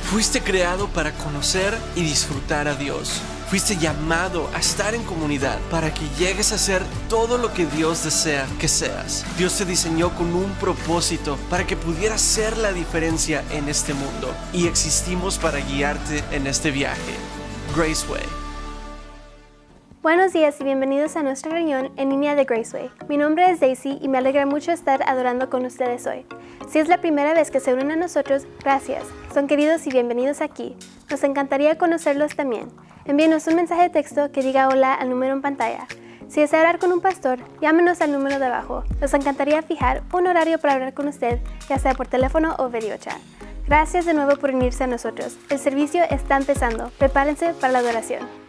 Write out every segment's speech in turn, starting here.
Fuiste creado para conocer y disfrutar a Dios. Fuiste llamado a estar en comunidad para que llegues a ser todo lo que Dios desea que seas. Dios te diseñó con un propósito para que pudieras ser la diferencia en este mundo, y existimos para guiarte en este viaje. Graceway. Buenos días y bienvenidos a nuestra reunión en línea de Graceway. Mi nombre es Daisy y me alegra mucho estar adorando con ustedes hoy. Si es la primera vez que se unen a nosotros, gracias. Son queridos y bienvenidos aquí. Nos encantaría conocerlos también. Envíenos un mensaje de texto que diga hola al número en pantalla. Si desea hablar con un pastor, llámenos al número de abajo. Nos encantaría fijar un horario para hablar con usted, ya sea por teléfono o video chat. Gracias de nuevo por unirse a nosotros. El servicio está empezando. Prepárense para la adoración.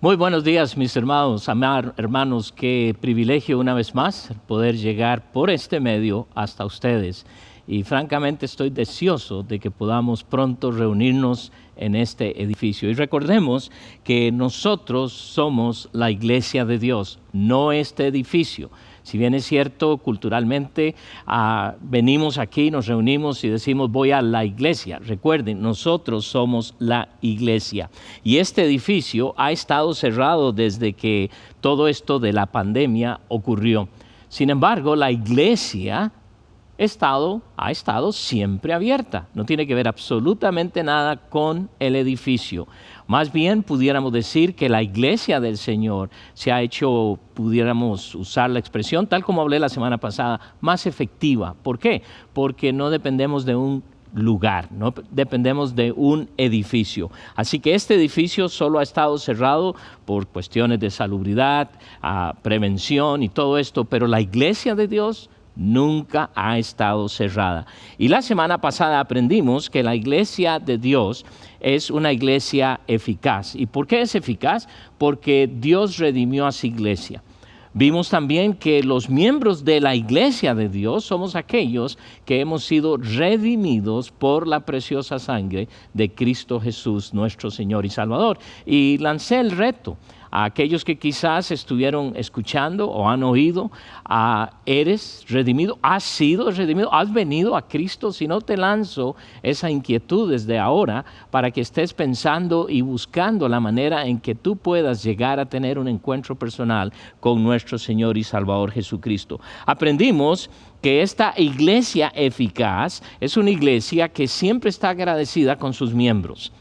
Muy buenos días, mis hermanos, hermanos, qué privilegio una vez más poder llegar por este medio hasta ustedes. y francamente estoy deseoso de que podamos pronto reunirnos en este edificio. Y recordemos que nosotros somos la iglesia de Dios, no este edificio. Si bien es cierto, culturalmente venimos aquí, nos reunimos y decimos voy a la iglesia. Recuerden, nosotros somos la iglesia. Y este edificio ha estado cerrado desde que todo esto de la pandemia ocurrió. Sin embargo, la iglesia ha estado siempre abierta. No tiene que ver absolutamente nada con el edificio. Más bien pudiéramos decir que la iglesia del Señor se ha hecho, pudiéramos usar la expresión, tal como hablé la semana pasada, más efectiva. ¿Por qué? Porque no dependemos de un lugar, no dependemos de un edificio. Así que este edificio solo ha estado cerrado por cuestiones de salubridad, prevención y todo esto, pero la iglesia de Dios nunca ha estado cerrada. Y la semana pasada aprendimos que la iglesia de Dios es una iglesia eficaz. ¿Y por qué es eficaz? Porque Dios redimió a su iglesia. Vimos también que los miembros de la iglesia de Dios somos aquellos que hemos sido redimidos por la preciosa sangre de Cristo Jesús, nuestro Señor y Salvador. Y lancé el reto a aquellos que quizás estuvieron escuchando o han oído, eres redimido, has sido redimido, has venido a Cristo. Si no, te lanzo esa inquietud desde ahora para que estés pensando y buscando la manera en que tú puedas llegar a tener un encuentro personal con nuestro Señor y Salvador Jesucristo. Aprendimos que esta iglesia eficaz es una iglesia que siempre está agradecida con sus miembros.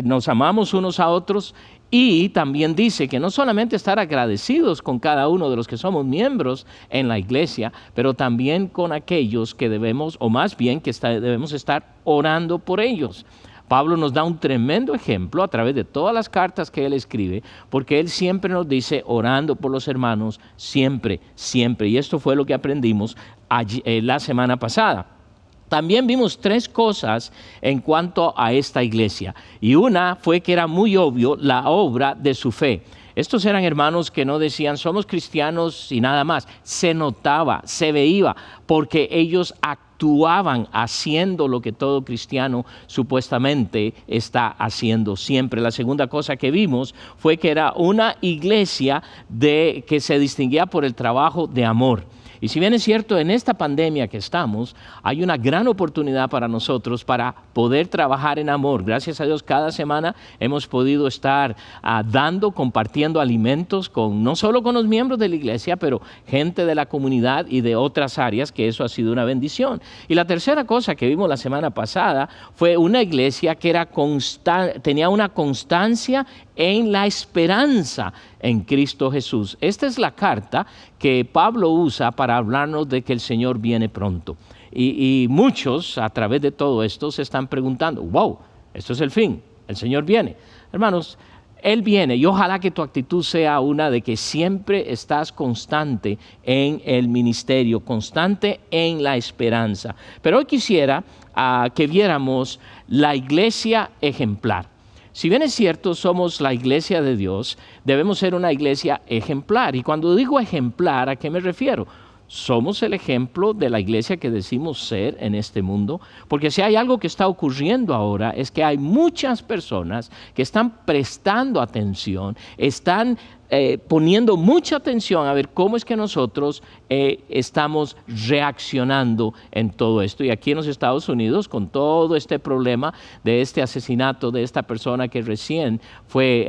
Nos amamos unos a otros. Y también dice que no solamente estar agradecidos con cada uno de los que somos miembros en la iglesia, pero también con aquellos que debemos, o más bien que debemos estar orando por ellos. Pablo nos da un tremendo ejemplo a través de todas las cartas que él escribe, porque él siempre nos dice orando por los hermanos, siempre, siempre. Y esto fue lo que aprendimos la semana pasada. También vimos 3 cosas en cuanto a esta iglesia. Y una fue que era muy obvio la obra de su fe. Estos eran hermanos que no decían somos cristianos y nada más. Se notaba, se veía, porque ellos actuaban haciendo lo que todo cristiano supuestamente está haciendo siempre. La segunda cosa que vimos fue que era una iglesia que se distinguía por el trabajo de amor. Y si bien es cierto, en esta pandemia que estamos, hay una gran oportunidad para nosotros para poder trabajar en amor. Gracias a Dios, cada semana hemos podido estar compartiendo alimentos no solo con los miembros de la iglesia, pero gente de la comunidad y de otras áreas, que eso ha sido una bendición. Y la tercera cosa que vimos la semana pasada fue una iglesia que tenía una constancia en la esperanza en Cristo Jesús. Esta es la carta que Pablo usa para hablarnos de que el Señor viene pronto. Y muchos a través de todo esto se están preguntando, wow, esto es el fin, el Señor viene. Hermanos, Él viene y ojalá que tu actitud sea una de que siempre estás constante en el ministerio, constante en la esperanza. Pero hoy quisiera que viéramos la iglesia ejemplar. Si bien es cierto, somos la iglesia de Dios, debemos ser una iglesia ejemplar. Y cuando digo ejemplar, ¿a qué me refiero? Somos el ejemplo de la iglesia que decimos ser en este mundo, porque si hay algo que está ocurriendo ahora es que hay muchas personas que están prestando atención, están poniendo mucha atención a ver cómo es que nosotros estamos reaccionando en todo esto. Y aquí en los Estados Unidos, con todo este problema de este asesinato de esta persona que recién fue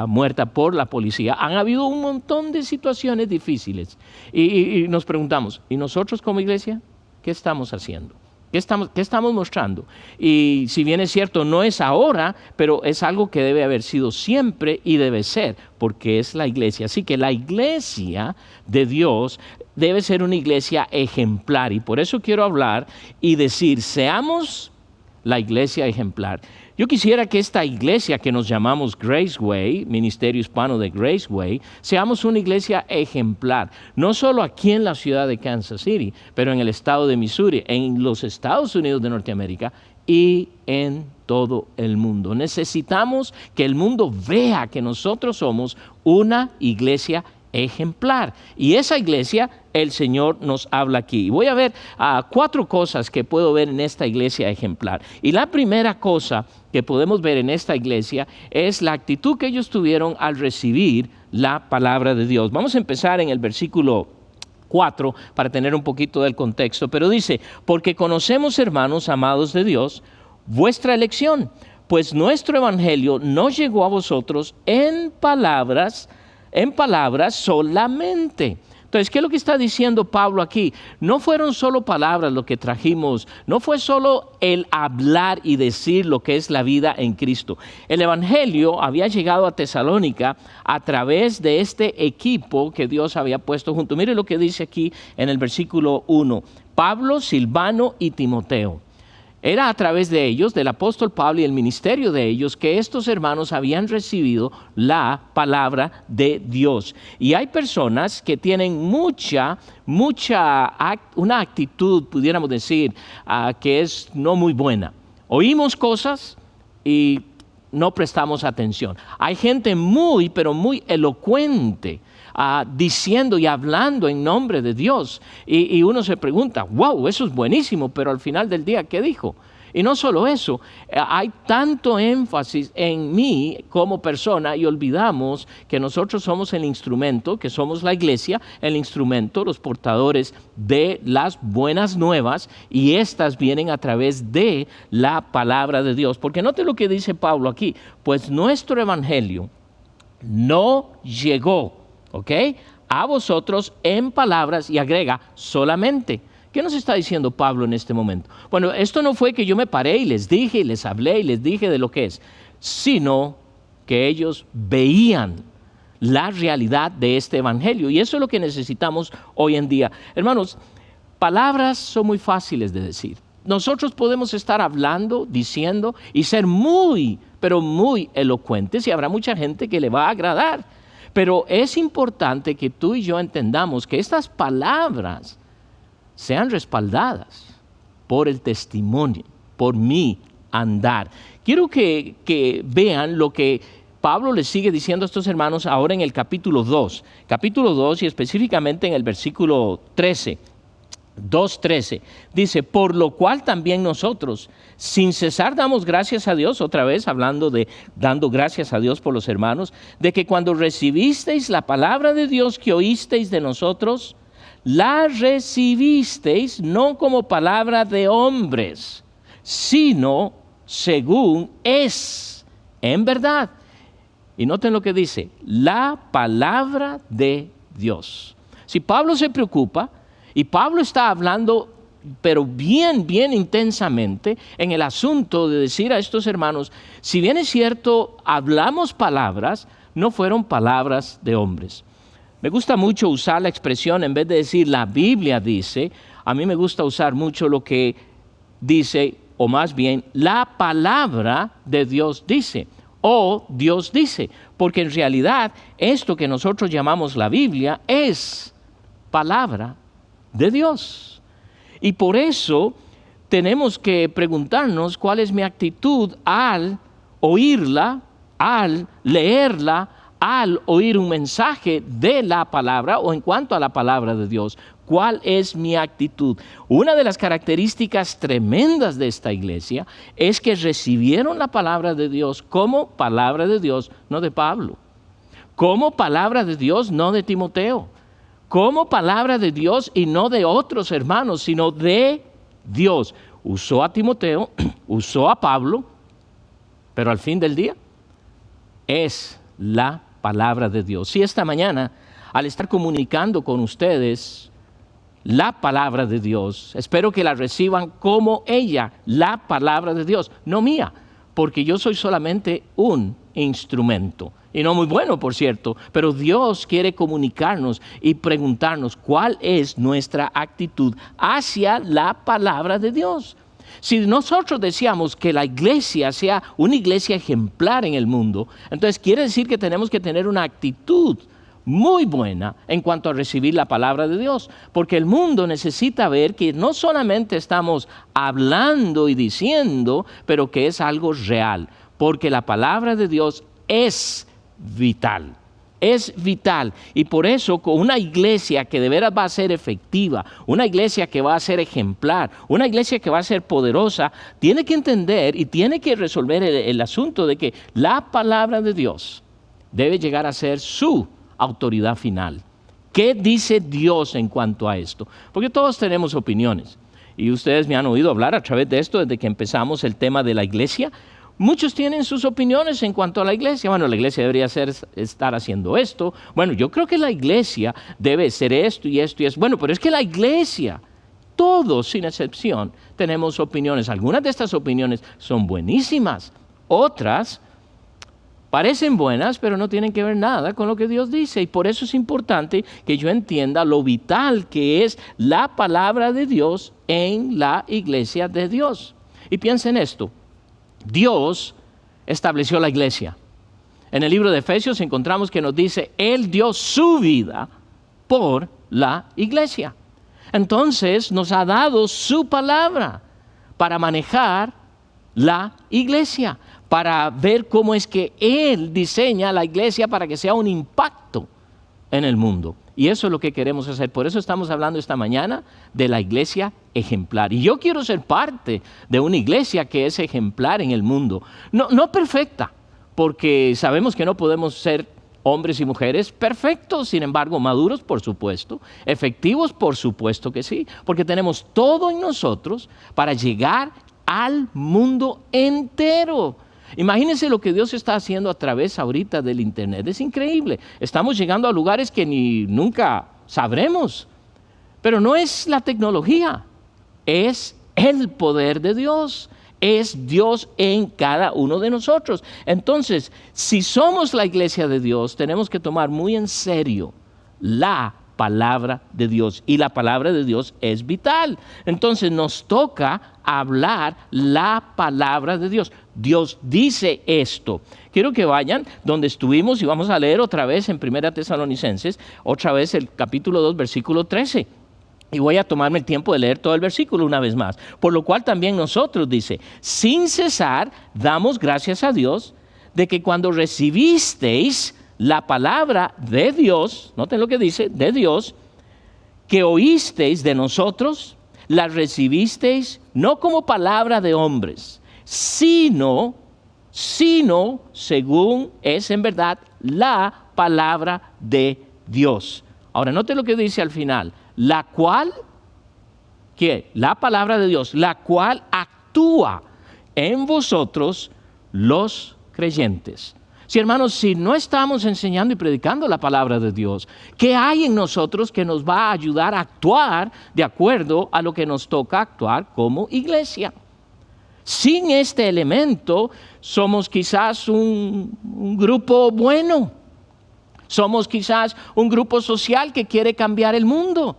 muerta por la policía, han habido un montón de situaciones difíciles. Y nos preguntamos, ¿y nosotros como iglesia qué estamos haciendo? ¿Qué estamos mostrando? Y si bien es cierto, no es ahora, pero es algo que debe haber sido siempre y debe ser, porque es la iglesia. Así que la iglesia de Dios debe ser una iglesia ejemplar. Y por eso quiero hablar y decir, seamos la iglesia ejemplar. Yo quisiera que esta iglesia que nos llamamos Graceway, Ministerio Hispano de Graceway, seamos una iglesia ejemplar, no solo aquí en la ciudad de Kansas City, pero en el estado de Missouri, en los Estados Unidos de Norteamérica y en todo el mundo. Necesitamos que el mundo vea que nosotros somos una iglesia ejemplar. Y esa iglesia, el Señor nos habla aquí. Y voy a ver 4 cosas que puedo ver en esta iglesia ejemplar. Y la primera cosa que podemos ver en esta iglesia es la actitud que ellos tuvieron al recibir la palabra de Dios. Vamos a empezar en el versículo 4 para tener un poquito del contexto, pero dice: porque conocemos, hermanos amados de Dios, vuestra elección, pues nuestro evangelio no llegó a vosotros en palabras solamente. Entonces, ¿qué es lo que está diciendo Pablo aquí? No fueron solo palabras lo que trajimos, no fue solo el hablar y decir lo que es la vida en Cristo. El evangelio había llegado a Tesalónica a través de este equipo que Dios había puesto junto. Mire lo que dice aquí en el versículo 1. Pablo, Silvano y Timoteo. Era a través de ellos, del apóstol Pablo y el ministerio de ellos, que estos hermanos habían recibido la palabra de Dios. Y hay personas que tienen una actitud, pudiéramos decir, que es no muy buena. Oímos cosas y no prestamos atención. Hay gente pero muy elocuente, diciendo y hablando en nombre de Dios, y uno se pregunta: wow, eso es buenísimo, pero al final del día, ¿qué dijo? Y no solo eso, hay tanto énfasis en mí como persona y olvidamos que nosotros somos el instrumento, que somos la iglesia, el instrumento, los portadores de las buenas nuevas, y estas vienen a través de la palabra de Dios. Porque note lo que dice Pablo aquí: pues nuestro evangelio no llegó, ¿ok?, a vosotros en palabras, y agrega, solamente. ¿Qué nos está diciendo Pablo en este momento? Bueno, esto no fue que yo me paré y les dije y les hablé y les dije de lo que es, sino que ellos veían la realidad de este evangelio. Y eso es lo que necesitamos hoy en día. Hermanos, palabras son muy fáciles de decir. Nosotros podemos estar hablando, diciendo y ser muy, pero muy elocuentes, y habrá mucha gente que le va a agradar. Pero es importante que tú y yo entendamos que estas palabras sean respaldadas por el testimonio, por mi andar. Quiero que vean lo que Pablo les sigue diciendo a estos hermanos ahora en el capítulo 2. Capítulo 2 y específicamente en el versículo 13. 2:13, dice: por lo cual también nosotros, sin cesar, damos gracias a Dios, otra vez hablando de dando gracias a Dios por los hermanos, de que cuando recibisteis la palabra de Dios que oísteis de nosotros, la recibisteis no como palabra de hombres, sino según es, en verdad. Y noten lo que dice: la palabra de Dios. Si Pablo se preocupa, y Pablo está hablando, pero bien intensamente, en el asunto de decir a estos hermanos, si bien es cierto, hablamos palabras, no fueron palabras de hombres. Me gusta mucho usar la expresión, en vez de decir la Biblia dice, a mí me gusta usar mucho lo que dice, o más bien, la palabra de Dios dice, o Dios dice, porque en realidad esto que nosotros llamamos la Biblia es palabra de Dios. Y por eso tenemos que preguntarnos cuál es mi actitud al oírla, al leerla, al oír un mensaje de la palabra o en cuanto a la palabra de Dios. ¿Cuál es mi actitud? Una de las características tremendas de esta iglesia es que recibieron la palabra de Dios como palabra de Dios, no de Pablo, como palabra de Dios, no de Timoteo, como palabra de Dios y no de otros hermanos, sino de Dios. Usó a Timoteo, usó a Pablo, pero al fin del día es la palabra de Dios. Y esta mañana, al estar comunicando con ustedes la palabra de Dios, espero que la reciban como ella, la palabra de Dios, no mía, porque yo soy solamente un instrumento. Y no muy bueno, por cierto, pero Dios quiere comunicarnos y preguntarnos cuál es nuestra actitud hacia la palabra de Dios. Si nosotros deseamos que la iglesia sea una iglesia ejemplar en el mundo, entonces quiere decir que tenemos que tener una actitud muy buena en cuanto a recibir la palabra de Dios, porque el mundo necesita ver que no solamente estamos hablando y diciendo, pero que es algo real, porque la palabra de Dios es vital. es vital. Y por eso, con una iglesia que de veras va a ser efectiva, una iglesia que va a ser ejemplar, una iglesia que va a ser poderosa, tiene que entender y tiene que resolver el asunto de que la palabra de Dios debe llegar a ser su autoridad final. ¿Qué dice Dios en cuanto a esto? Porque todos tenemos opiniones. Y ustedes me han oído hablar a través de esto desde que empezamos el tema de la iglesia. Muchos tienen sus opiniones en cuanto a la iglesia. Bueno, la iglesia debería estar haciendo esto. Bueno, yo creo que la iglesia debe ser esto y esto y esto. Bueno, pero es que la iglesia, todos sin excepción, tenemos opiniones. Algunas de estas opiniones son buenísimas. Otras parecen buenas, pero no tienen que ver nada con lo que Dios dice. Y por eso es importante que yo entienda lo vital que es la palabra de Dios en la iglesia de Dios. Y piensen esto. Dios estableció la iglesia. En el libro de Efesios encontramos que nos dice, Él dio su vida por la iglesia. Entonces nos ha dado su palabra para manejar la iglesia, para ver cómo es que Él diseña la iglesia para que sea un impacto en el mundo. Y eso es lo que queremos hacer. Por eso estamos hablando esta mañana de la iglesia ejemplar. Y yo quiero ser parte de una iglesia que es ejemplar en el mundo. No perfecta, porque sabemos que no podemos ser hombres y mujeres perfectos, sin embargo, maduros, por supuesto, efectivos, por supuesto que sí, porque tenemos todo en nosotros para llegar al mundo entero. Imagínense lo que Dios está haciendo a través ahorita del internet. Es increíble. Estamos llegando a lugares que nunca sabremos. Pero no es la tecnología, es el poder de Dios. Es Dios en cada uno de nosotros. Entonces, si somos la iglesia de Dios, tenemos que tomar muy en serio la palabra de Dios. Y la palabra de Dios es vital. Entonces nos toca hablar la palabra de Dios. Dios dice esto. Quiero que vayan donde estuvimos y vamos a leer otra vez en 1 Tesalonicenses, otra vez el capítulo 2, versículo 13. Y voy a tomarme el tiempo de leer todo el versículo una vez más. Por lo cual también nosotros, dice, sin cesar damos gracias a Dios de que cuando recibisteis la palabra de Dios, noten lo que dice, de Dios, que oísteis de nosotros, la recibisteis no como palabra de hombres, sino según es en verdad la palabra de Dios. Ahora, noten lo que dice al final, la cual, ¿qué? La palabra de Dios, la cual actúa en vosotros los creyentes. Sí, hermanos, si no estamos enseñando y predicando la palabra de Dios, ¿qué hay en nosotros que nos va a ayudar a actuar de acuerdo a lo que nos toca actuar como iglesia? Sin este elemento, somos quizás un grupo bueno. Somos quizás un grupo social que quiere cambiar el mundo.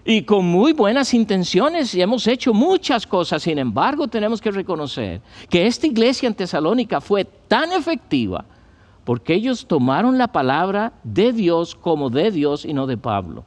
Y con muy buenas intenciones hemos hecho muchas cosas. Sin embargo, tenemos que reconocer que esta iglesia en Tesalónica fue tan efectiva porque ellos tomaron la palabra de Dios como de Dios y no de Pablo.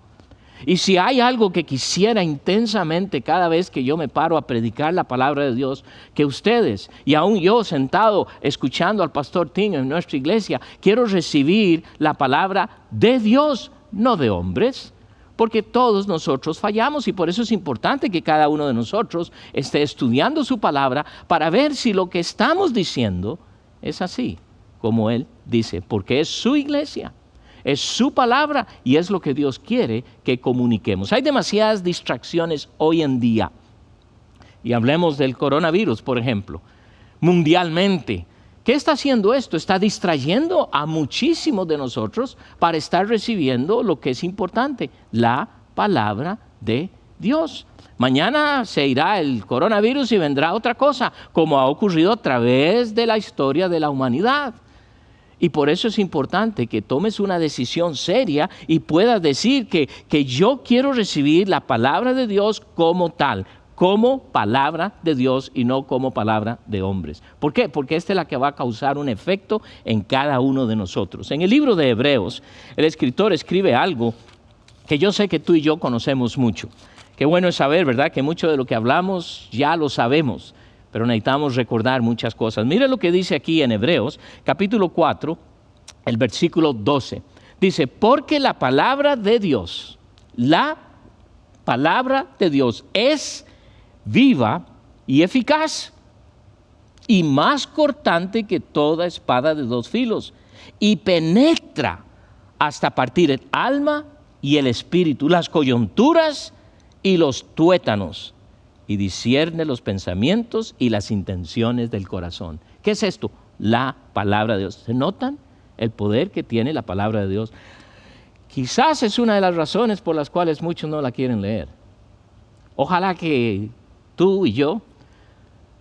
Y si hay algo que quisiera intensamente cada vez que yo me paro a predicar la palabra de Dios, que ustedes y aún yo sentado escuchando al pastor Tim en nuestra iglesia, quiero recibir la palabra de Dios, no de hombres. Porque todos nosotros fallamos y por eso es importante que cada uno de nosotros esté estudiando su palabra para ver si lo que estamos diciendo es así, como Él dice, porque es su iglesia, es su palabra y es lo que Dios quiere que comuniquemos. Hay demasiadas distracciones hoy en día y hablemos del coronavirus, por ejemplo, mundialmente. ¿Qué está haciendo esto? Está distrayendo a muchísimos de nosotros para estar recibiendo lo que es importante, la palabra de Dios. Mañana se irá el coronavirus y vendrá otra cosa, como ha ocurrido a través de la historia de la humanidad. Y por eso es importante que tomes una decisión seria y puedas decir que yo quiero recibir la palabra de Dios como tal, como palabra de Dios y no como palabra de hombres. ¿Por qué? Porque esta es la que va a causar un efecto en cada uno de nosotros. En el libro de Hebreos, el escritor escribe algo que yo sé que tú y yo conocemos mucho. Qué bueno es saber, ¿verdad?, que mucho de lo que hablamos ya lo sabemos, pero necesitamos recordar muchas cosas. Mira lo que dice aquí en Hebreos, capítulo 4, el versículo 12. Dice, porque la palabra de Dios es viva y eficaz y más cortante que toda espada de dos filos y penetra hasta partir el alma y el espíritu, las coyunturas y los tuétanos, y discierne los pensamientos y las intenciones del corazón. ¿Qué es esto? La palabra de Dios. ¿Se notan el poder que tiene la palabra de Dios? Quizás es una de las razones por las cuales muchos no la quieren leer. Ojalá que tú y yo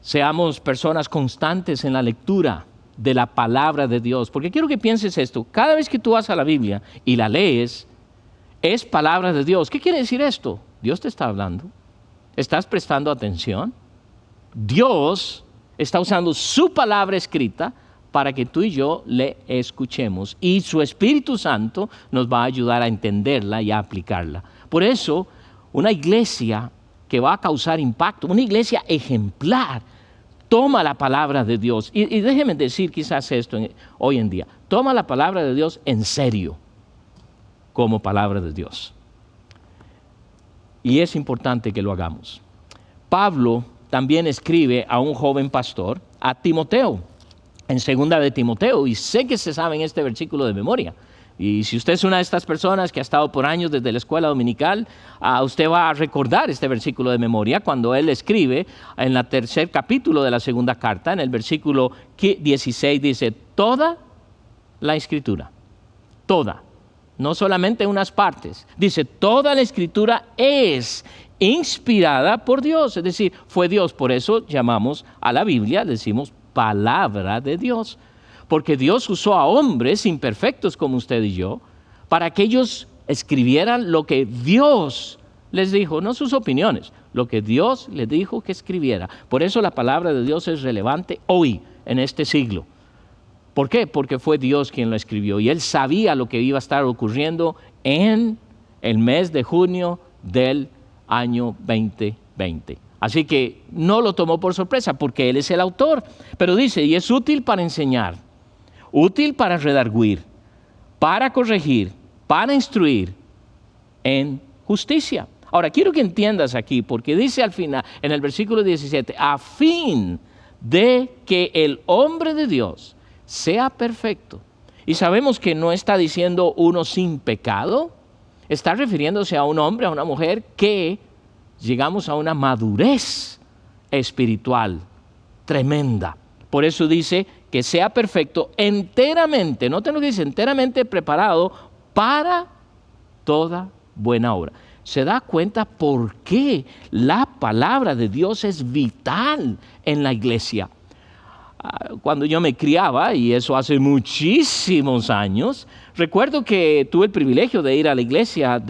seamos personas constantes en la lectura de la palabra de Dios, porque quiero que pienses esto. Cada vez que tú vas a la Biblia y la lees, es palabra de Dios. ¿Qué quiere decir esto? Dios te está hablando. ¿Estás prestando atención? Dios está usando su palabra escrita para que tú y yo le escuchemos. Y su Espíritu Santo nos va a ayudar a entenderla y a aplicarla. Por eso, una iglesia que va a causar impacto, una iglesia ejemplar, toma la palabra de Dios. Y déjenme decir quizás esto hoy en día. Toma la palabra de Dios en serio, como palabra de Dios. Y es importante que lo hagamos. Pablo también escribe a un joven pastor, a Timoteo, en 2 de Timoteo, y sé que se saben este versículo de memoria. Y si usted es una de estas personas que ha estado por años desde la escuela dominical, usted va a recordar este versículo de memoria cuando él escribe en el 3 capítulo de la segunda carta, en el versículo 16 dice, toda la escritura, toda, no solamente unas partes, dice, toda la escritura es inspirada por Dios, es decir, fue Dios, por eso llamamos a la Biblia, decimos palabra de Dios, porque Dios usó a hombres imperfectos como usted y yo, para que ellos escribieran lo que Dios les dijo, no sus opiniones, lo que Dios les dijo que escribiera. Por eso la palabra de Dios es relevante hoy, en este siglo. ¿Por qué? Porque fue Dios quien lo escribió y Él sabía lo que iba a estar ocurriendo en el mes de junio del año 2020. Así que no lo tomó por sorpresa porque Él es el autor. Pero dice, y es útil para enseñar, útil para redarguir, para corregir, para instruir en justicia. Ahora, quiero que entiendas aquí, porque dice al final, en el versículo 17, a fin de que el hombre de Dios sea perfecto. Y sabemos que no está diciendo uno sin pecado, está refiriéndose a un hombre, a una mujer que llegamos a una madurez espiritual tremenda. Por eso dice que sea perfecto enteramente, noten lo que dice, enteramente preparado para toda buena obra. ¿Se da cuenta por qué la palabra de Dios es vital en la iglesia? Cuando yo me criaba, y eso hace muchísimos años, recuerdo que tuve el privilegio de ir a la iglesia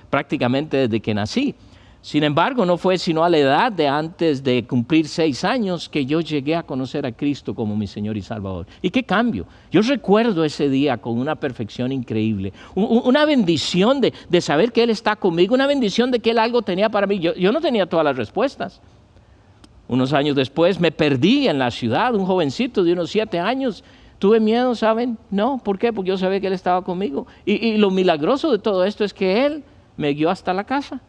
prácticamente desde que nací. Sin embargo, no fue sino a la edad de antes de cumplir 6 años que yo llegué a conocer a Cristo como mi Señor y Salvador. ¿Y qué cambio? Yo recuerdo ese día con una perfección increíble, una bendición de saber que Él está conmigo, una bendición de que Él algo tenía para mí. Yo no tenía todas las respuestas. Unos años después me perdí en la ciudad, un jovencito de unos 7 años. Tuve miedo, ¿saben? No, ¿por qué? Porque yo sabía que Él estaba conmigo. Y lo milagroso de todo esto es que Él me guió hasta la casa.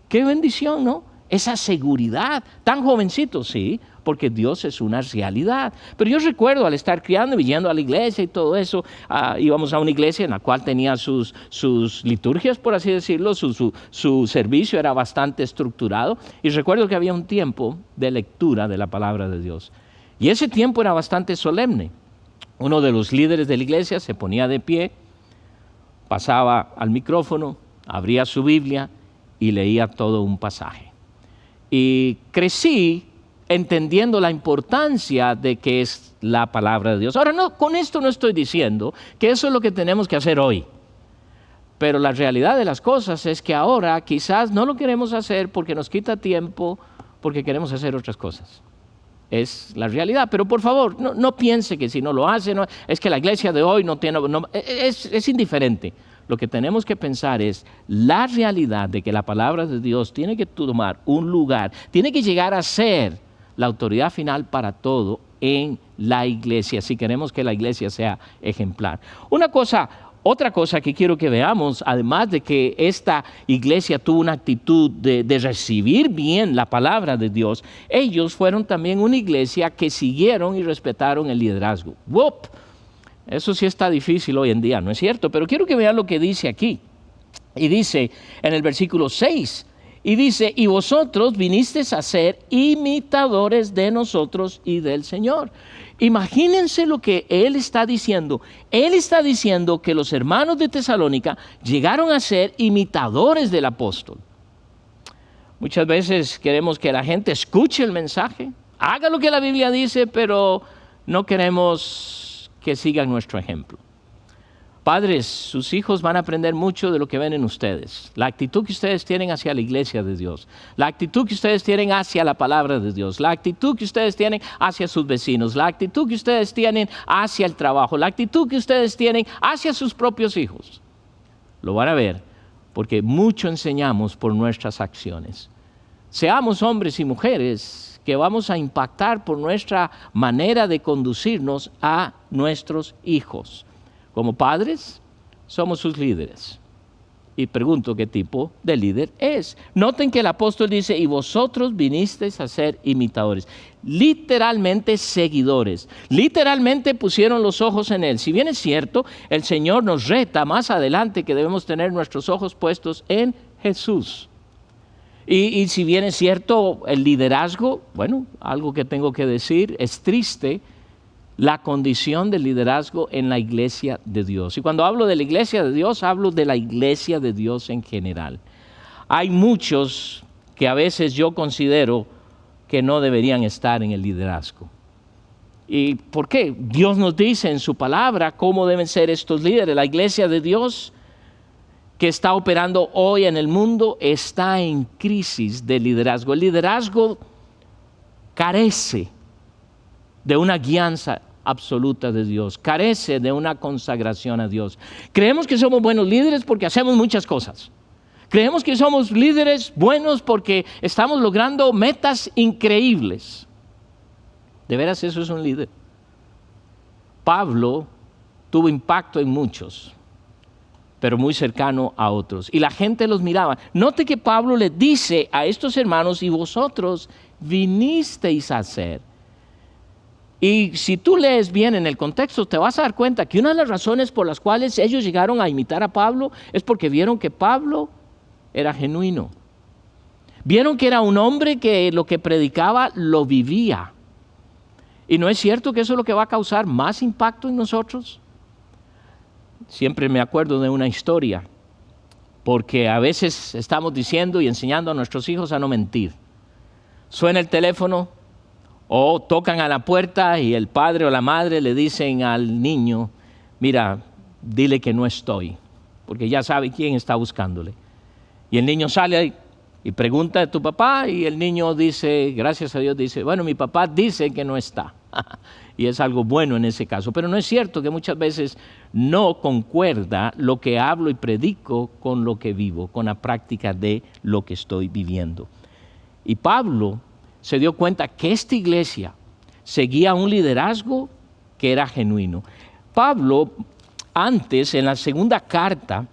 ¡Qué bendición!, ¿no? Esa seguridad, tan jovencito, sí, porque Dios es una realidad. Pero yo recuerdo al estar criando y yendo a la iglesia y todo eso, íbamos a una iglesia en la cual tenía sus liturgias, por así decirlo, su servicio era bastante estructurado. Y recuerdo que había un tiempo de lectura de la palabra de Dios. Y ese tiempo era bastante solemne. Uno de los líderes de la iglesia se ponía de pie, pasaba al micrófono, abría su Biblia y leía todo un pasaje. Y crecí entendiendo la importancia de que es la palabra de Dios. Ahora, no, con esto no estoy diciendo que eso es lo que tenemos que hacer hoy. Pero la realidad de las cosas es que ahora quizás no lo queremos hacer porque nos quita tiempo, porque queremos hacer otras cosas. Es la realidad. Pero por favor, no piense que si no lo hace, es que la iglesia de hoy no tiene... es indiferente. Lo que tenemos que pensar es la realidad de que la palabra de Dios tiene que tomar un lugar, tiene que llegar a ser la autoridad final para todo en la iglesia, si queremos que la iglesia sea ejemplar. Otra cosa que quiero que veamos, además de que esta iglesia tuvo una actitud de recibir bien la palabra de Dios, ellos fueron también una iglesia que siguieron y respetaron el liderazgo. ¡Wop! Eso sí está difícil hoy en día, ¿no es cierto? Pero quiero que vean lo que dice aquí. Y dice en el versículo 6, y dice, y vosotros vinisteis a ser imitadores de nosotros y del Señor. Imagínense lo que él está diciendo. Él está diciendo que los hermanos de Tesalónica llegaron a ser imitadores del apóstol. Muchas veces queremos que la gente escuche el mensaje, haga lo que la Biblia dice, pero no queremos que sigan nuestro ejemplo. Padres, sus hijos van a aprender mucho de lo que ven en ustedes. La actitud que ustedes tienen hacia la iglesia de Dios. La actitud que ustedes tienen hacia la palabra de Dios. La actitud que ustedes tienen hacia sus vecinos. La actitud que ustedes tienen hacia el trabajo. La actitud que ustedes tienen hacia sus propios hijos. Lo van a ver porque mucho enseñamos por nuestras acciones. Seamos hombres y mujeres que vamos a impactar por nuestra manera de conducirnos a nuestros hijos. Como padres, somos sus líderes. Y pregunto qué tipo de líder es. Noten que el apóstol dice, y vosotros vinisteis a ser imitadores. Literalmente seguidores. Literalmente pusieron los ojos en él. Si bien es cierto, el Señor nos reta más adelante que debemos tener nuestros ojos puestos en Jesús. Y si bien es cierto, el liderazgo, bueno, algo que tengo que decir, es triste, la condición del liderazgo en la iglesia de Dios. Y cuando hablo de la iglesia de Dios, hablo de la iglesia de Dios en general. Hay muchos que a veces yo considero que no deberían estar en el liderazgo. ¿Y por qué? Dios nos dice en su palabra cómo deben ser estos líderes. La iglesia de Dios que está operando hoy en el mundo está en crisis de liderazgo. El liderazgo carece de una guianza absoluta de Dios, carece de una consagración a Dios. Creemos que somos buenos líderes porque hacemos muchas cosas. Creemos que somos líderes buenos porque estamos logrando metas increíbles. ¿De veras eso es un líder? Pablo tuvo impacto en muchos, pero muy cercano a otros. Y la gente los miraba. Note que Pablo les dice a estos hermanos, y vosotros vinisteis a ser. Y si tú lees bien en el contexto, te vas a dar cuenta que una de las razones por las cuales ellos llegaron a imitar a Pablo es porque vieron que Pablo era genuino. Vieron que era un hombre que lo que predicaba lo vivía. ¿Y no es cierto que eso es lo que va a causar más impacto en nosotros? Siempre me acuerdo de una historia, porque a veces estamos diciendo y enseñando a nuestros hijos a no mentir. Suena el teléfono, o tocan a la puerta y el padre o la madre le dicen al niño, mira, dile que no estoy, porque ya sabe quién está buscándole. Y el niño sale y pregunta a tu papá y el niño dice, gracias a Dios, dice, bueno, mi papá dice que no está. Y es algo bueno en ese caso. Pero no es cierto que muchas veces no concuerda lo que hablo y predico con lo que vivo, con la práctica de lo que estoy viviendo. Y Pablo se dio cuenta que esta iglesia seguía un liderazgo que era genuino. Pablo, antes, en la segunda carta,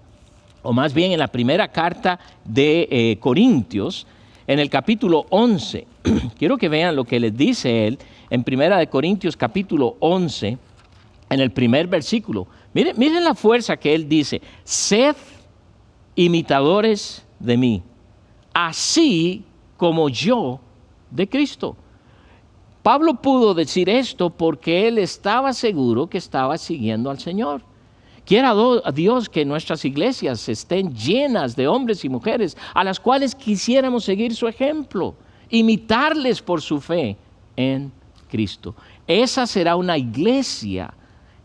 o más bien en la primera carta de Corintios, en el capítulo 11, quiero que vean lo que les dice él, en primera de Corintios capítulo 11, en el primer versículo. Miren la fuerza que él dice, sed imitadores de mí, así como yo de Cristo. Pablo pudo decir esto porque él estaba seguro que estaba siguiendo al Señor. Quiera Dios que nuestras iglesias estén llenas de hombres y mujeres a las cuales quisiéramos seguir su ejemplo, imitarles por su fe en Cristo. Esa será una iglesia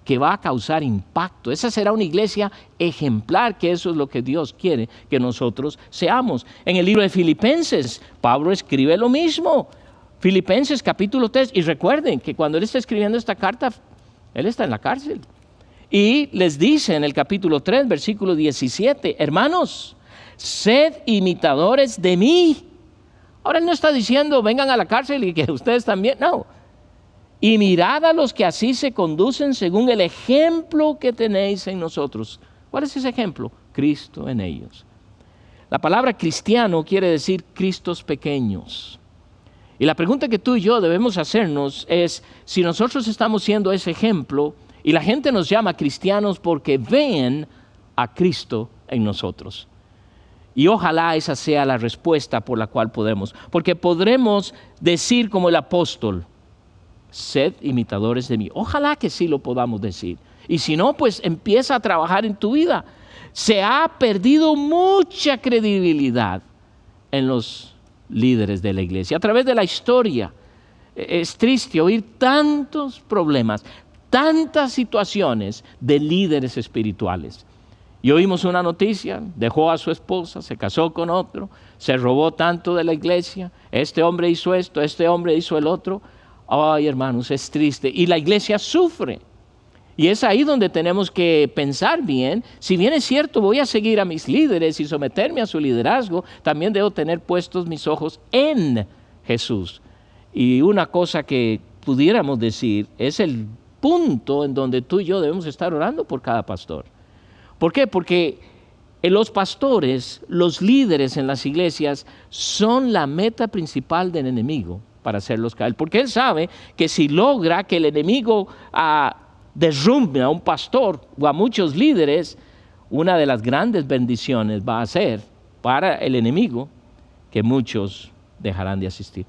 que va a causar impacto. Esa será una iglesia ejemplar, que eso es lo que Dios quiere que nosotros seamos. En el libro de Filipenses, Pablo escribe lo mismo. Filipenses capítulo 3. Y recuerden que cuando él está escribiendo esta carta, él está en la cárcel. Y les dice en el capítulo 3, versículo 17, hermanos, sed imitadores de mí. Ahora él no está diciendo, vengan a la cárcel y que ustedes también, no. y mirad a los que así se conducen según el ejemplo que tenéis en nosotros. ¿Cuál es ese ejemplo? Cristo en ellos. La palabra cristiano quiere decir Cristos pequeños. Y la pregunta que tú y yo debemos hacernos es, si nosotros estamos siendo ese ejemplo y la gente nos llama cristianos porque ven a Cristo en nosotros. Y ojalá esa sea la respuesta por la cual podemos. Porque podremos decir como el apóstol, sed imitadores de mí. Ojalá que sí lo podamos decir. Y si no, pues empieza a trabajar en tu vida. Se ha perdido mucha credibilidad en los líderes de la iglesia. A través de la historia es triste oír tantos problemas, tantas situaciones de líderes espirituales. Y oímos una noticia, dejó a su esposa, se casó con otro, se robó tanto de la iglesia, este hombre hizo esto, este hombre hizo el otro. Ay, hermanos, es triste. Y la iglesia sufre. Y es ahí donde tenemos que pensar bien. Si bien es cierto, voy a seguir a mis líderes y someterme a su liderazgo, también debo tener puestos mis ojos en Jesús. Y una cosa que pudiéramos decir es el punto en donde tú y yo debemos estar orando por cada pastor. ¿Por qué? Porque los pastores, los líderes en las iglesias, son la meta principal del enemigo para hacerlos caer. Porque él sabe que si logra que el enemigo derrumbe a un pastor o a muchos líderes, una de las grandes bendiciones va a ser para el enemigo que muchos dejarán de asistir.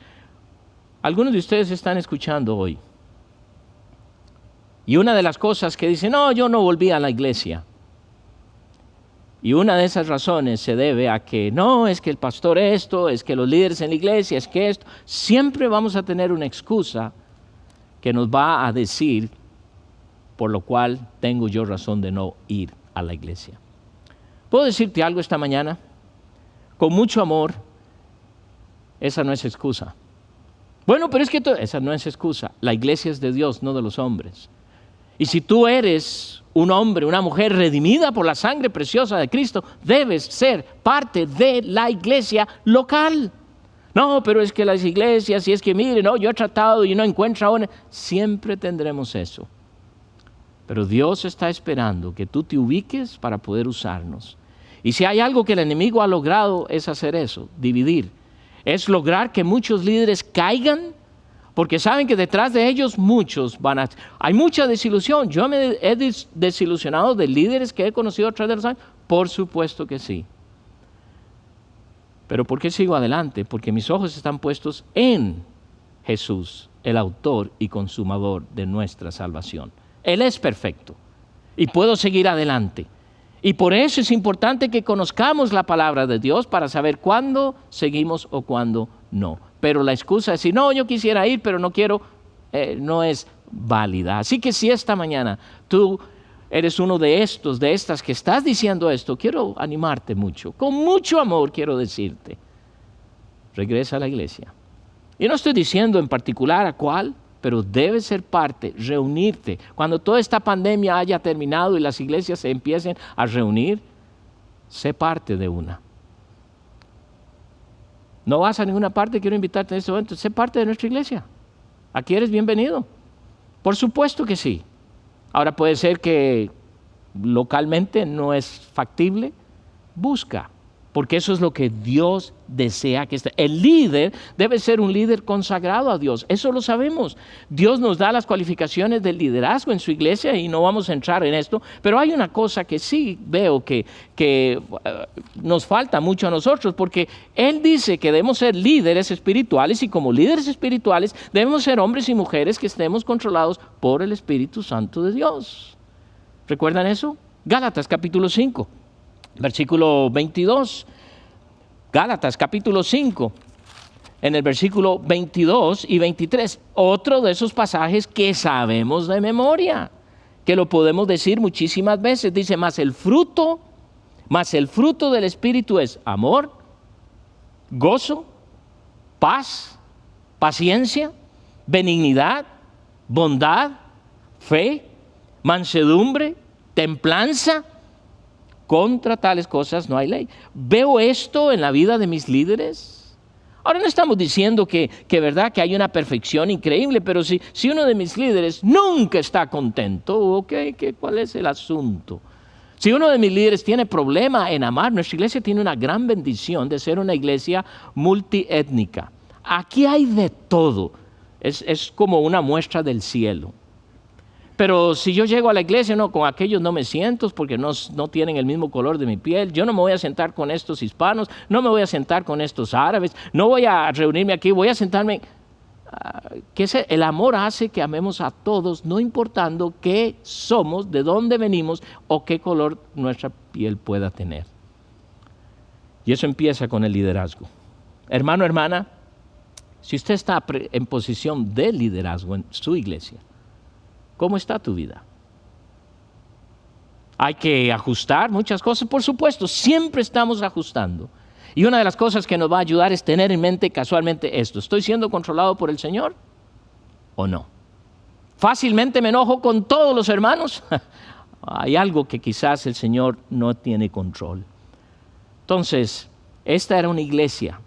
Algunos de ustedes están escuchando hoy. Y una de las cosas que dicen, no, yo no volví a la iglesia. Y una de esas razones se debe a que no, es que el pastor esto, es que los líderes en la iglesia, es que esto. Siempre vamos a tener una excusa que nos va a decir por lo cual tengo yo razón de no ir a la iglesia. ¿Puedo decirte algo esta mañana? Con mucho amor, esa no es excusa. Bueno, pero es que esa no es excusa. La iglesia es de Dios, no de los hombres. Y si tú eres un hombre, una mujer redimida por la sangre preciosa de Cristo, debes ser parte de la iglesia local. No, pero es que las iglesias, y es que mire, no, yo he tratado y no encuentro aún. Siempre tendremos eso. Pero Dios está esperando que tú te ubiques para poder usarnos. Y si hay algo que el enemigo ha logrado es hacer eso, dividir. Es lograr que muchos líderes caigan, porque saben que detrás de ellos muchos van a... Hay mucha desilusión. Yo me he desilusionado de líderes que he conocido a través de los años. Por supuesto que sí. Pero ¿por qué sigo adelante? Porque mis ojos están puestos en Jesús, el autor y consumador de nuestra salvación. Él es perfecto y puedo seguir adelante. Y por eso es importante que conozcamos la palabra de Dios para saber cuándo seguimos o cuándo no. Pero la excusa de decir, no, yo quisiera ir, pero no quiero, no es válida. Así que si esta mañana tú eres uno de estas que estás diciendo esto, quiero animarte mucho. Con mucho amor quiero decirte, regresa a la iglesia. Y no estoy diciendo en particular a cuál, pero debe ser parte, reunirte. Cuando toda esta pandemia haya terminado y las iglesias se empiecen a reunir, sé parte de una. No vas a ninguna parte, quiero invitarte en este momento, sé parte de nuestra iglesia. Aquí eres bienvenido. Por supuesto que sí. Ahora puede ser que localmente no es factible, busca. Porque eso es lo que Dios desea que esté. El líder debe ser un líder consagrado a Dios. Eso lo sabemos. Dios nos da las cualificaciones del liderazgo en su iglesia y no vamos a entrar en esto. Pero hay una cosa que sí veo que nos falta mucho a nosotros. Porque Él dice que debemos ser líderes espirituales y como líderes espirituales debemos ser hombres y mujeres que estemos controlados por el Espíritu Santo de Dios. ¿Recuerdan eso? Gálatas capítulo 5. Versículo 22, Gálatas capítulo 5, en el versículo 22 y 23, otro de esos pasajes que sabemos de memoria, que lo podemos decir muchísimas veces, dice, mas el fruto del Espíritu es amor, gozo, paz, paciencia, benignidad, bondad, fe, mansedumbre, templanza. Contra tales cosas no hay ley. ¿Veo esto en la vida de mis líderes? Ahora no estamos diciendo que verdad que hay una perfección increíble, pero si uno de mis líderes nunca está contento, okay, ¿cuál es el asunto? Si uno de mis líderes tiene problema en amar, nuestra iglesia tiene una gran bendición de ser una iglesia multiétnica. Aquí hay de todo, es como una muestra del cielo. Pero si yo llego a la iglesia, no, con aquellos no me siento porque no tienen el mismo color de mi piel. Yo no me voy a sentar con estos hispanos, no me voy a sentar con estos árabes, no voy a reunirme aquí, voy a sentarme. El amor hace que amemos a todos, no importando qué somos, de dónde venimos o qué color nuestra piel pueda tener. Y eso empieza con el liderazgo. Hermano, hermana, si usted está en posición de liderazgo en su iglesia, ¿cómo está tu vida? Hay que ajustar muchas cosas, por supuesto, siempre estamos ajustando. Y una de las cosas que nos va a ayudar es tener en mente casualmente esto: ¿estoy siendo controlado por el Señor o no? ¿Fácilmente me enojo con todos los hermanos? Hay algo que quizás el Señor no tiene control. Entonces, esta era una iglesia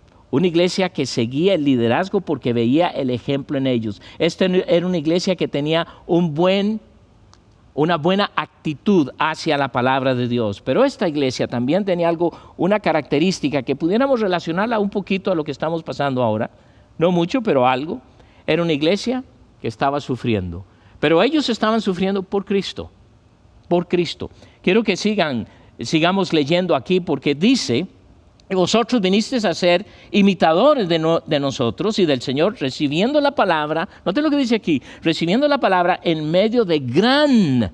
que seguía el liderazgo porque veía el ejemplo en ellos. Esta era una iglesia que tenía una buena actitud hacia la palabra de Dios. Pero esta iglesia también tenía una característica que pudiéramos relacionarla un poquito a lo que estamos pasando ahora. No mucho, pero algo. Era una iglesia que estaba sufriendo. Pero ellos estaban sufriendo por Cristo. Por Cristo. Quiero que sigamos leyendo aquí porque dice: vosotros vinisteis a ser imitadores de nosotros y del Señor, recibiendo la palabra, noten lo que dice aquí, recibiendo la palabra en medio de gran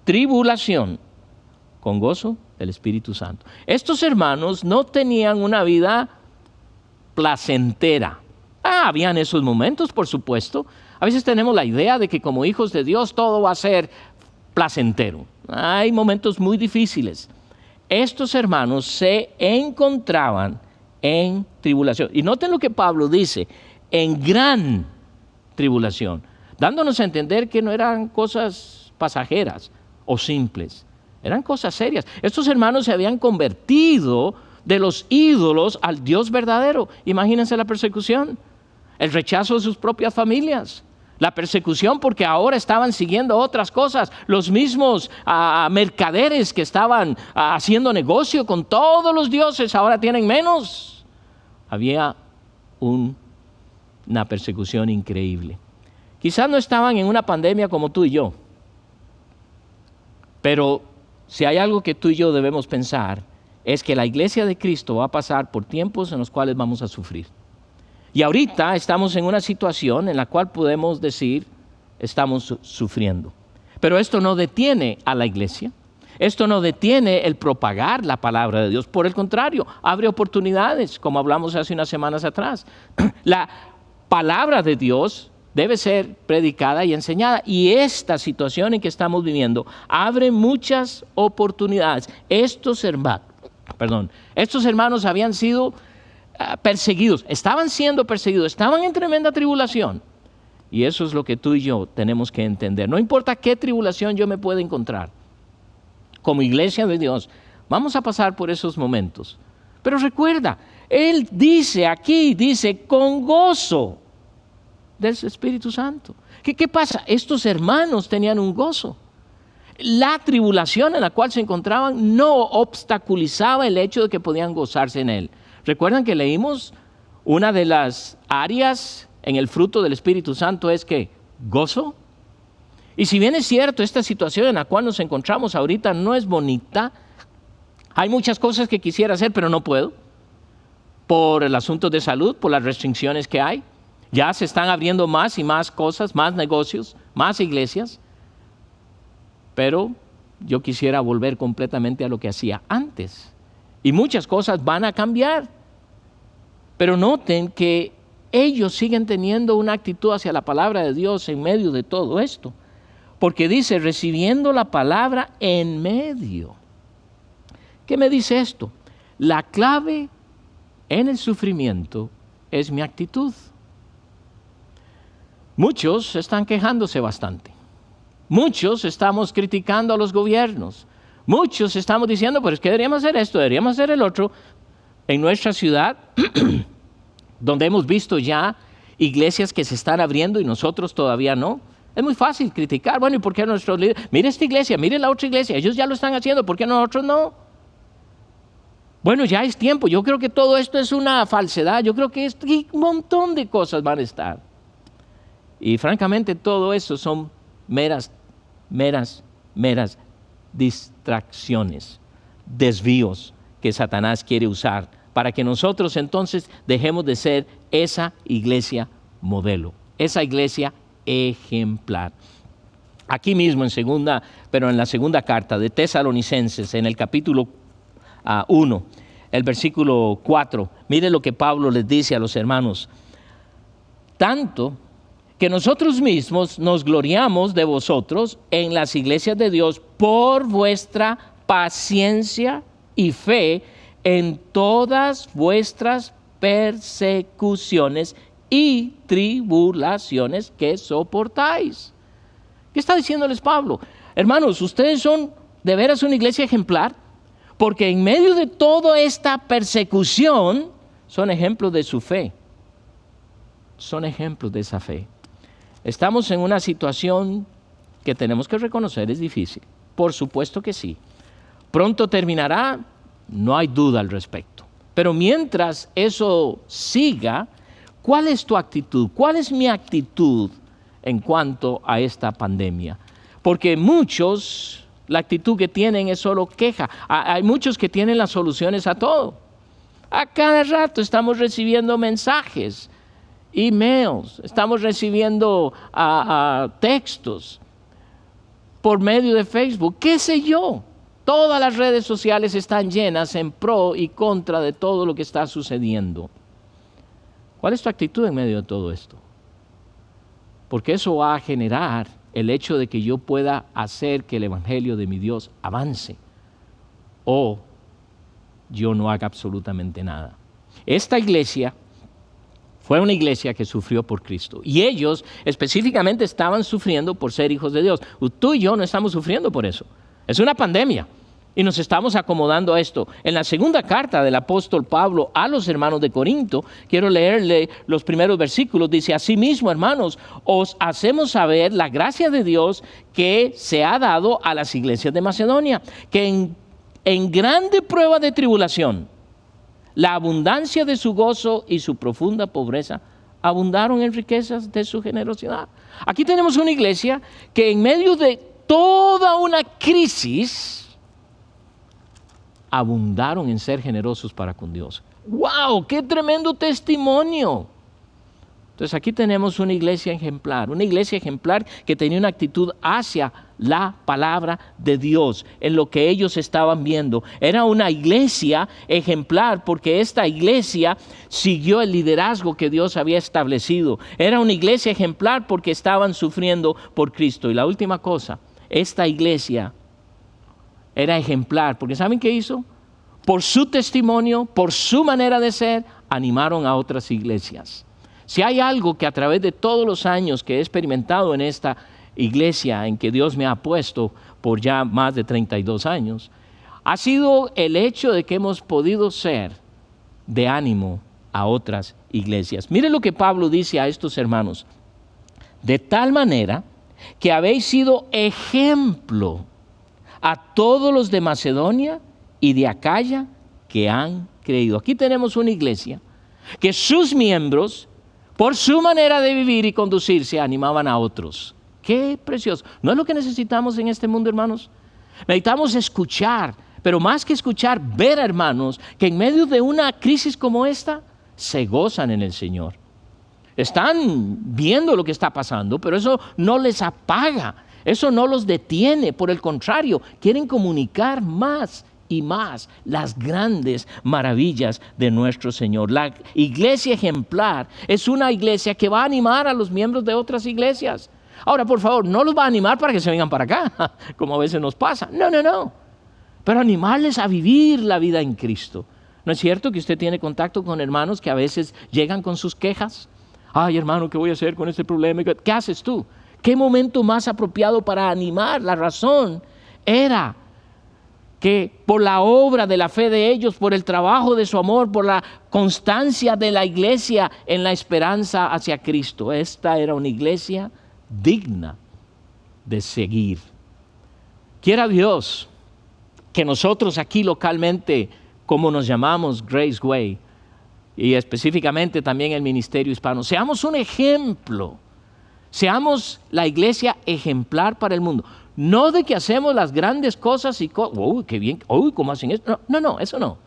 tribulación, con gozo del Espíritu Santo. Estos hermanos no tenían una vida placentera. Habían esos momentos, por supuesto. A veces tenemos la idea de que como hijos de Dios todo va a ser placentero. Hay momentos muy difíciles. Estos hermanos se encontraban en tribulación. Y noten lo que Pablo dice: en gran tribulación, dándonos a entender que no eran cosas pasajeras o simples, eran cosas serias. Estos hermanos se habían convertido de los ídolos al Dios verdadero. Imagínense la persecución, el rechazo de sus propias familias. La persecución porque ahora estaban siguiendo otras cosas. Los mismos mercaderes que estaban haciendo negocio con todos los dioses ahora tienen menos. Había una persecución increíble. Quizás no estaban en una pandemia como tú y yo. Pero si hay algo que tú y yo debemos pensar, es que la iglesia de Cristo va a pasar por tiempos en los cuales vamos a sufrir. Y ahorita estamos en una situación en la cual podemos decir, estamos sufriendo. Pero esto no detiene a la iglesia. Esto no detiene el propagar la palabra de Dios. Por el contrario, abre oportunidades, como hablamos hace unas semanas atrás. La palabra de Dios debe ser predicada y enseñada. Y esta situación en que estamos viviendo abre muchas oportunidades. Estos hermanos habían sido perseguidos, estaban siendo perseguidos, estaban en tremenda tribulación. Y eso es lo que tú y yo tenemos que entender. No importa qué tribulación yo me pueda encontrar, como iglesia de Dios, vamos a pasar por esos momentos. Pero recuerda, Él dice aquí, con gozo del Espíritu Santo. ¿Qué pasa? Estos hermanos tenían un gozo. La tribulación en la cual se encontraban no obstaculizaba el hecho de que podían gozarse en Él. ¿Recuerdan que leímos una de las áreas en el fruto del Espíritu Santo es que gozo? Y si bien es cierto, esta situación en la cual nos encontramos ahorita no es bonita, hay muchas cosas que quisiera hacer, pero no puedo, por el asunto de salud, por las restricciones que hay. Ya se están abriendo más y más cosas, más negocios, más iglesias, pero yo quisiera volver completamente a lo que hacía antes. Y muchas cosas van a cambiar. Pero noten que ellos siguen teniendo una actitud hacia la palabra de Dios en medio de todo esto. Porque dice, recibiendo la palabra en medio. ¿Qué me dice esto? La clave en el sufrimiento es mi actitud. Muchos están quejándose bastante. Muchos estamos criticando a los gobiernos. Muchos estamos diciendo, pero es que deberíamos hacer esto, deberíamos hacer el otro. En nuestra ciudad, donde hemos visto ya iglesias que se están abriendo y nosotros todavía no. Es muy fácil criticar. Bueno, ¿y por qué nuestros líderes? Mire esta iglesia, mire la otra iglesia, ellos ya lo están haciendo, ¿por qué nosotros no? Bueno, ya es tiempo. Yo creo que todo esto es una falsedad. Yo creo que un montón de cosas van a estar. Y francamente todo eso son meras distracciones, desvíos que Satanás quiere usar para que nosotros entonces dejemos de ser esa iglesia modelo, esa iglesia ejemplar. Aquí mismo en la segunda carta de Tesalonicenses, en el capítulo 1, el versículo 4, mire lo que Pablo les dice a los hermanos: tanto que nosotros mismos nos gloriamos de vosotros en las iglesias de Dios por vuestra paciencia y fe en todas vuestras persecuciones y tribulaciones que soportáis. ¿Qué está diciéndoles Pablo? Hermanos, ustedes son de veras una iglesia ejemplar, porque en medio de toda esta persecución son ejemplos de su fe. Son ejemplos de esa fe. Estamos en una situación que tenemos que reconocer es difícil. Por supuesto que sí. Pronto terminará, no hay duda al respecto. Pero mientras eso siga, ¿cuál es tu actitud? ¿Cuál es mi actitud en cuanto a esta pandemia? Porque muchos, la actitud que tienen es solo queja. Hay muchos que tienen las soluciones a todo. A cada rato estamos recibiendo mensajes, emails, estamos recibiendo textos por medio de Facebook, qué sé yo. Todas las redes sociales están llenas en pro y contra de todo lo que está sucediendo. ¿Cuál es tu actitud en medio de todo esto? Porque eso va a generar el hecho de que yo pueda hacer que el evangelio de mi Dios avance, o yo no haga absolutamente nada. Esta iglesia fue una iglesia que sufrió por Cristo, y ellos específicamente estaban sufriendo por ser hijos de Dios. Tú y yo no estamos sufriendo por eso. Es una pandemia y nos estamos acomodando a esto. En la segunda carta del apóstol Pablo a los hermanos de Corinto, quiero leerle los primeros versículos. Dice: asimismo, hermanos, os hacemos saber la gracia de Dios que se ha dado a las iglesias de Macedonia, que en grande prueba de tribulación, la abundancia de su gozo y su profunda pobreza abundaron en riquezas de su generosidad. Aquí tenemos una iglesia que en medio de toda una crisis abundaron en ser generosos para con Dios. ¡Wow! ¡Qué tremendo testimonio! Entonces aquí tenemos una iglesia ejemplar que tenía una actitud hacia la palabra de Dios, en lo que ellos estaban viendo. Era una iglesia ejemplar porque esta iglesia siguió el liderazgo que Dios había establecido. Era una iglesia ejemplar porque estaban sufriendo por Cristo. Y la última cosa, esta iglesia era ejemplar porque ¿saben qué hizo? Por su testimonio, por su manera de ser, animaron a otras iglesias. Si hay algo que a través de todos los años que he experimentado en esta iglesia en que Dios me ha puesto por ya más de 32 años, ha sido el hecho de que hemos podido ser de ánimo a otras iglesias. Mire lo que Pablo dice a estos hermanos: de tal manera que habéis sido ejemplo a todos los de Macedonia y de Acaya que han creído. Aquí tenemos una iglesia que sus miembros, por su manera de vivir y conducirse, animaban a otros. ¡Qué precioso! ¿No es lo que necesitamos en este mundo, hermanos? Necesitamos escuchar, pero más que escuchar, ver a hermanos que en medio de una crisis como esta, se gozan en el Señor. Están viendo lo que está pasando, pero eso no les apaga, eso no los detiene. Por el contrario, quieren comunicar más y más las grandes maravillas de nuestro Señor. La iglesia ejemplar es una iglesia que va a animar a los miembros de otras iglesias. Ahora, por favor, no los va a animar para que se vengan para acá, como a veces nos pasa. No. Pero animarles a vivir la vida en Cristo. ¿No es cierto que usted tiene contacto con hermanos que a veces llegan con sus quejas? Ay, hermano, ¿qué voy a hacer con este problema? ¿Qué haces tú? ¿Qué momento más apropiado para animar? La razón era que por la obra de la fe de ellos, por el trabajo de su amor, por la constancia de la iglesia en la esperanza hacia Cristo, esta era una iglesia digna de seguir. Quiera Dios que nosotros aquí localmente, como nos llamamos Grace Way, y específicamente también el Ministerio Hispano, seamos un ejemplo, seamos la iglesia ejemplar para el mundo. No de que hacemos las grandes cosas y uy, qué bien, uy, ¿cómo hacen esto? No, eso no.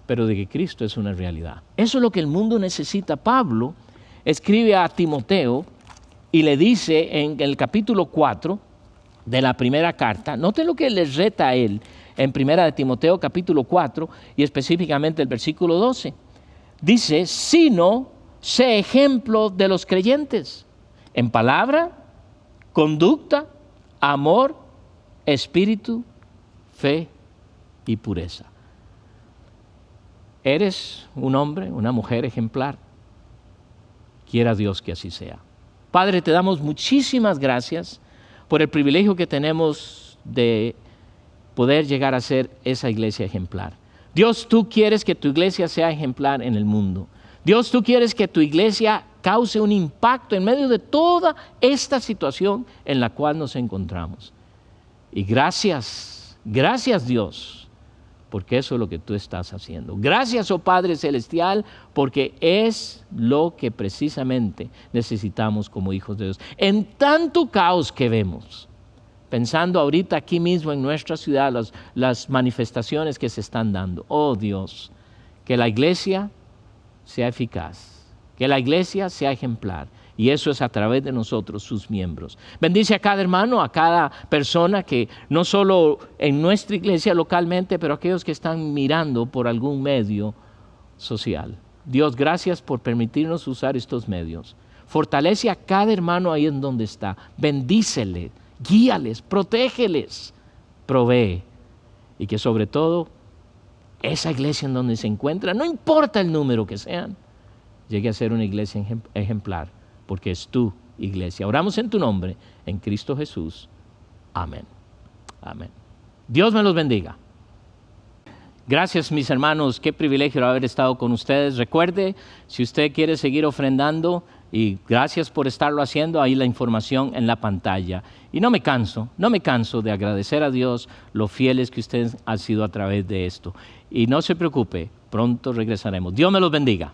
Pero de que Cristo es una realidad. Eso es lo que el mundo necesita. Pablo escribe a Timoteo y le dice en el capítulo 4 de la primera carta, note lo que les reta a él en primera de Timoteo capítulo 4 y específicamente el versículo 12. Dice, sino sé ejemplo de los creyentes en palabra, conducta, amor, espíritu, fe y pureza. ¿Eres un hombre, una mujer ejemplar? Quiera Dios que así sea. Padre, te damos muchísimas gracias por el privilegio que tenemos de poder llegar a ser esa iglesia ejemplar. Dios, tú quieres que tu iglesia sea ejemplar en el mundo. Dios, tú quieres que tu iglesia cause un impacto en medio de toda esta situación en la cual nos encontramos. Y gracias Dios, porque eso es lo que tú estás haciendo. Gracias, oh Padre Celestial, porque es lo que precisamente necesitamos como hijos de Dios. En tanto caos que vemos, pensando ahorita aquí mismo en nuestra ciudad, las manifestaciones que se están dando. Oh Dios, que la iglesia sea eficaz, que la iglesia sea ejemplar, y eso es a través de nosotros, sus miembros. Bendice a cada hermano, a cada persona que no solo en nuestra iglesia localmente, pero aquellos que están mirando por algún medio social. Dios, gracias por permitirnos usar estos medios. Fortalece a cada hermano ahí en donde está. Bendícele, guíales, protégeles, provee. Y que sobre todo, esa iglesia en donde se encuentra, no importa el número que sean, llegue a ser una iglesia ejemplar, porque es tu iglesia. Oramos en tu nombre, en Cristo Jesús. Amén. Amén. Dios me los bendiga. Gracias, mis hermanos. Qué privilegio haber estado con ustedes. Recuerde, si usted quiere seguir ofrendando, y gracias por estarlo haciendo, ahí la información en la pantalla. Y no me canso de agradecer a Dios lo fieles que ustedes han sido a través de esto. Y no se preocupe, pronto regresaremos. Dios me los bendiga.